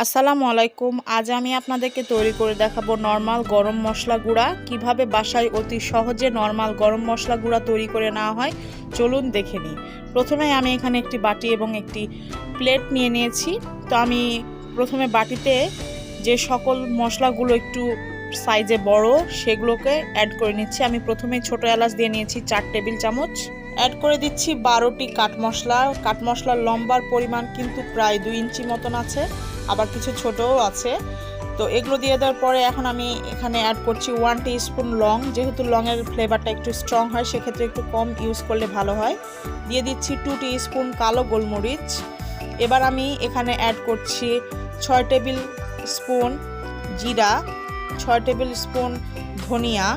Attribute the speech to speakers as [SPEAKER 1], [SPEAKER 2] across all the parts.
[SPEAKER 1] আসসালামু আলাইকুম। আজ আমি আপনাদেরকে তৈরি করে দেখাবো নরমাল গরম মশলা গুঁড়া। কিভাবে বাসায় অতি সহজে নরমাল গরম মশলা গুঁড়া তৈরি করে নেওয়া হয় চলুন দেখে নিই। প্রথমে আমি এখানে একটি বাটি এবং একটি প্লেট নিয়ে নিয়েছি। তো আমি প্রথমে বাটিতে যে সকল মশলাগুলো একটু সাইজে বড় সেগুলোকে অ্যাড করে নিচ্ছি। আমি প্রথমেই ছোট এলাচ দিয়ে নিয়েছি 4 টেবিল চামচ। অ্যাড করে দিচ্ছি 12টি কাঠ মশলা। কাঠ মশলার লম্বার পরিমাণ কিন্তু প্রায় 2 ইঞ্চি মতন আছে, আবার কিছু ছোটও আছে। তো এগুলো দিয়ে দেওয়ার পরে এখন আমি এখানে অ্যাড করছি 1 টিস্পুন লং। যেহেতু লংয়ের ফ্লেভারটা একটু স্ট্রং হয় সেক্ষেত্রে একটু কম ইউজ করলে ভালো হয়। দিয়ে দিচ্ছি 2 টিস্পুন কালো গোলমরিচ। এবার আমি এখানে অ্যাড করছি 6 টেবিল স্পুন জিরা, 6 টেবিল স্পুন ধনিয়া।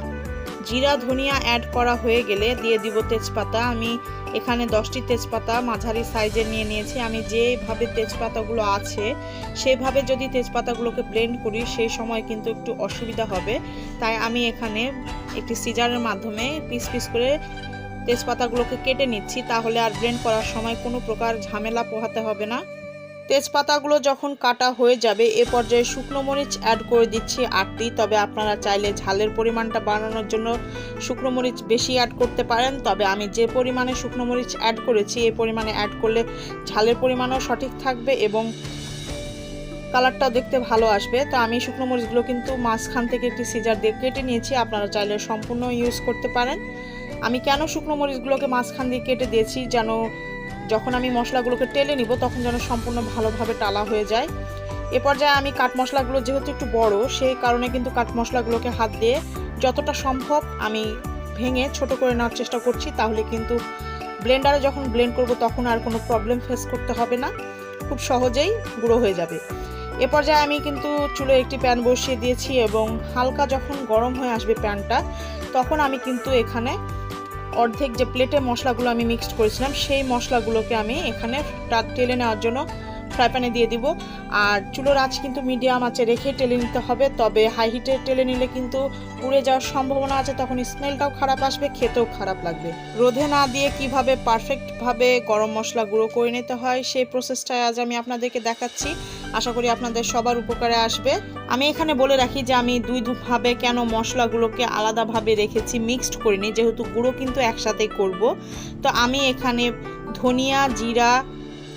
[SPEAKER 1] জিরা ধনিয়া অ্যাড করা হয়ে গেলে দিয়ে দিব তেজপাতা। আমি এখানে 10টি তেজপাতা মাঝারি সাইজের নিয়ে নিয়েছি। আমি যেভাবে তেজপাতাগুলো আছে সেভাবে যদি তেজপাতাগুলোকে ব্লেন্ড করি সেই সময় কিন্তু একটু অসুবিধা হবে, তাই আমি এখানে একটি সিজারের মাধ্যমে পিস পিস করে তেজপাতাগুলোকে কেটে নিচ্ছি। তাহলে আর ব্লেন্ড করার সময় কোনো প্রকার ঝামেলা পোহাতে হবে না। তেজপাতাগুলো যখন কাটা হয়ে যাবে এ পর্যায়ে শুকনো মরিচ অ্যাড করে দিচ্ছি 8টি। তবে আপনারা চাইলে ঝালের পরিমাণটা বাড়ানোর জন্য শুকনো মরিচ বেশি অ্যাড করতে পারেন। তবে আমি যে পরিমাণে শুকনো মরিচ অ্যাড করেছি এই পরিমাণে অ্যাড করলে ঝালের পরিমাণও সঠিক থাকবে এবং কালারটাও দেখতে ভালো আসবে। তো আমি শুকনো মরিচগুলো কিন্তু মাঝখান থেকে একটি সিজার দিয়ে কেটে নিয়েছি। আপনারা চাইলে সম্পূর্ণ ইউজ করতে পারেন। আমি কেন শুকনো মরিচগুলোকে মাঝখান দিয়ে কেটে দিয়েছি, যেন যখন আমি মশলাগুলোকে টেলে নিব তখন যেন সম্পূর্ণ ভালোভাবে টালা হয়ে যায়। এ পর্যায়ে আমি কাঠ মশলাগুলো যেহেতু একটু বড় সেই কারণে কিন্তু কাঠ মশলাগুলোকে হাত দিয়ে যতটা সম্ভব আমি ভেঙে ছোট করে নেওয়ার চেষ্টা করছি। তাহলে কিন্তু ব্লেন্ডারে যখন ব্লেন্ড করব তখন আর কোনো প্রবলেম ফেস করতে হবে না, খুব সহজেই গুঁড়ো হয়ে যাবে। এ পর্যায়ে আমি কিন্তু চুলে একটি প্যান বসিয়ে দিয়েছি এবং হালকা যখন গরম হয়ে আসবে প্যানটা তখন আমি কিন্তু এখানে অর্ধেক যে প্লেটে মশলাগুলো আমি মিক্সড করেছিলাম সেই মশলাগুলোকে আমি এখানে টেলে নেওয়ার জন্য ফ্রাই প্যানে দিয়ে দিব। আর চুলোর আঁচ কিন্তু মিডিয়াম আঁচে রেখে টেলে নিতে হবে। তবে হাই হিটে টেলে নিলে কিন্তু পুড়ে যাওয়ার সম্ভাবনা আছে, তখন স্মেলটাও খারাপ আসবে, খেতেও খারাপ লাগবে। রোদে না দিয়ে কিভাবে পারফেক্টভাবে গরম মশলা গুঁড়ো করে নিতে হয় সেই প্রসেসটাই আজ আমি আপনাদেরকে দেখাচ্ছি। আশা করি আপনাদের সবার উপকারে আসবে। আমি এখানে বলে রাখি যে আমি দুইভাবে কেন মশলাগুলোকে আলাদাভাবে রেখেছি, মিক্সড করিনি, যেহেতু গুঁড়ো কিন্তু একসাথেই করব। তো আমি এখানে ধনিয়া, জিরা,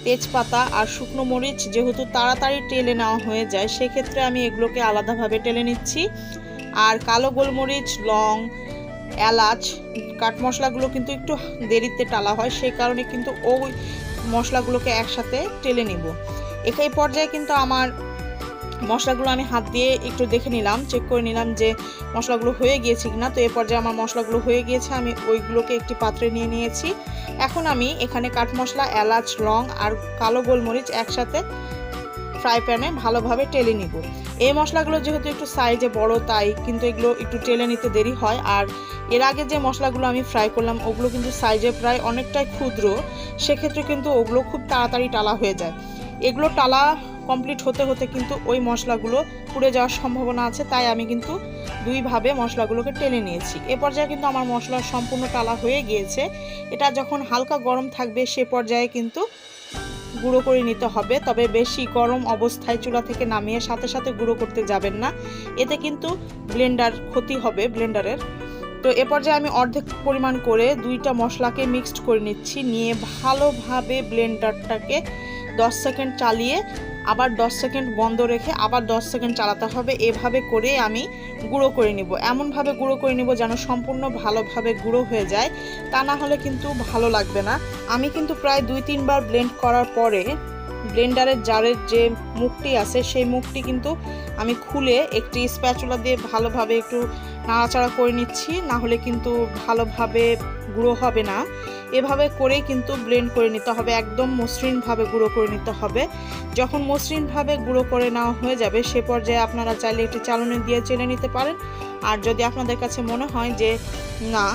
[SPEAKER 1] তেজপাতা আর শুকনো মরিচ যেহেতু তাড়াতাড়ি টেলে নেওয়া হয়ে যায় সেক্ষেত্রে আমি এগুলোকে আলাদাভাবে টেলে নিচ্ছি। আর কালো গোলমরিচ, লং, এলাচ, কাঠ মশলাগুলো কিন্তু একটু দেরিতে টালা হয়, সেই কারণে কিন্তু ওই মশলাগুলোকে একসাথে টেলে নিব। এই পর্যায়ে কিন্তু আমার মশলাগুলো আমি হাত দিয়ে একটু দেখে নিলাম, চেক করে নিলাম যে মশলাগুলো হয়ে গিয়েছে কিনা। তো এই পর্যায়ে আমার মশলাগুলো হয়ে গিয়েছে, আমি ওইগুলোকে একটি পাত্রে নিয়ে নিয়েছি। এখন আমি এখানে কাঠ মশলা, এলাচ, লং আর কালো গোলমরিচ একসাথে ফ্রাই প্যানে ভালোভাবে টেলে নিব। এই মশলাগুলো যেহেতু একটু সাইজে বড় তাই কিন্তু এগুলো একটু টেলে নিতে দেরি হয়। আর এর আগে যে মশলাগুলো আমি ফ্রাই করলাম ওগুলো কিন্তু সাইজে প্রায় অনেকটাই ক্ষুদ্র, সেক্ষেত্রে কিন্তু ওগুলো খুব তাড়াতাড়ি টালা হয়ে যায়। এগুলো টালা কমপ্লিট হতে হতে কিন্তু ওই মশলাগুলো পুড়ে যাওয়ার সম্ভাবনা আছে, তাই আমি কিন্তু দুইভাবে মশলাগুলোকে টেলে নিয়েছি। এ পর্যায়ে কিন্তু আমার মশলা সম্পূর্ণ টালা হয়ে গিয়েছে। এটা যখন হালকা গরম থাকবে সে পর্যায়ে কিন্তু গুঁড়ো করে নিতে হবে। তবে বেশি গরম অবস্থায় চুলা থেকে নামিয়ে সাথে সাথে গুঁড়ো করতে যাবেন না, এতে কিন্তু ব্লেন্ডার ক্ষতি হবে ব্লেন্ডারের। তো এ পর্যায়ে আমি অর্ধেক পরিমাণ করে দুইটা মশলাকে মিক্সড করে নিচ্ছি। নিয়ে ভালোভাবে ব্লেন্ডারটাকে 10 সেকেন্ড চালিয়ে আবার 10 সেকেন্ড বন্ধ রেখে আবার 10 সেকেন্ড চালাতে হবে। এভাবে করে আমি গুঁড়ো করে নিব, এমনভাবে গুঁড়ো করে নিব যেন সম্পূর্ণ ভালোভাবে গুঁড়ো হয়ে যায়, তা না হলে কিন্তু ভালো লাগবে না। আমি কিন্তু প্রায় 2-3 বার ব্লেন্ড করার পরে ব্লেন্ডারের জারের যে মুখটি আছে সেই মুখটি কিন্তু আমি খুলে একটি স্প্যাচুলা দিয়ে ভালোভাবে একটু নাড়াচাড়া করে নিচ্ছি, না হলে কিন্তু ভালোভাবে গুঁড়ো হবে না। এভাবে করেই কিন্তু ব্লেন্ড করে নিতে হবে, একদম মসৃণভাবে গুঁড়ো করে নিতে হবে। যখন মসৃণভাবে গুঁড়ো করে নেওয়া হয়ে যাবে সে পর্যায়ে আপনারা চাইলে একটি চালনি দিয়ে চেলে নিতে পারেন। আর যদি আপনাদের কাছে মনে হয় যে না,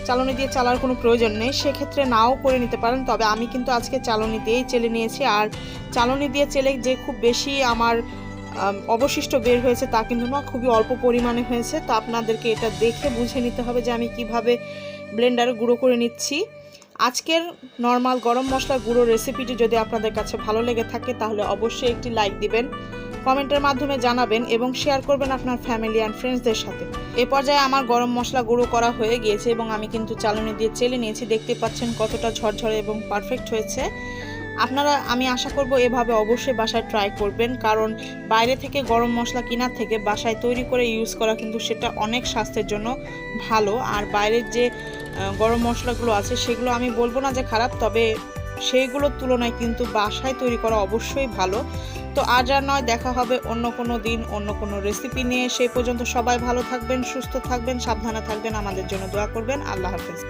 [SPEAKER 1] চালনি দিয়ে চালার কোনো প্রয়োজন নেই, সেক্ষেত্রে নাও করে নিতে পারেন। তবে আমি কিন্তু আজকে চালনি দিয়েই চেলে নিয়েছি। আর চালনি দিয়ে চেলে যে খুব বেশি আমার অবশিষ্ট বের হয়েছে তা কিন্তু না, খুবই অল্প পরিমাণে হয়েছে। তো আপনাদেরকে এটা দেখে বুঝে নিতে হবে যে আমি কিভাবে ব্লেন্ডারে গুঁড়ো করে নিচ্ছি। আজকের নরমাল গরম মশলা গুঁড়ো রেসিপিটি যদি আপনাদের কাছে ভালো লেগে থাকে তাহলে অবশ্যই একটি লাইক দিবেন। কমেন্টের মাধ্যমে জানাবেন এবং শেয়ার করবেন আপনার ফ্যামিলি অ্যান্ড ফ্রেন্ডসদের সাথে। এ পর্যায়ে আমার গরম মশলা গুঁড়ো করা হয়ে গিয়েছে এবং আমি কিন্তু চালনি দিয়ে চেলে নিয়েছি। দেখতে পাচ্ছেন কতটা ঝরঝরে এবং পারফেক্ট হয়েছে। আপনারা, আমি আশা করব এভাবে অবশ্যই বাসায় ট্রাই করবেন, কারণ বাইরে থেকে গরম মশলা কেনার থেকে বাসায় তৈরি করে ইউজ করা কিন্তু সেটা অনেক স্বাস্থ্যের জন্য ভালো। আর বাইরের যে গরম মশলাগুলো আছে সেগুলো আমি বলবো না যে খারাপ, তবে সেইগুলোর তুলনায় কিন্তু বাসায় তৈরি করা অবশ্যই ভালো। তো আজ আর নয়, দেখা হবে অন্য কোনো দিন অন্য কোনো রেসিপি নিয়ে। সেই পর্যন্ত সবাই ভালো থাকবেন, সুস্থ থাকবেন, সাবধানে থাকবেন, আমাদের জন্য দোয়া করবেন। আল্লাহ হাফেজ।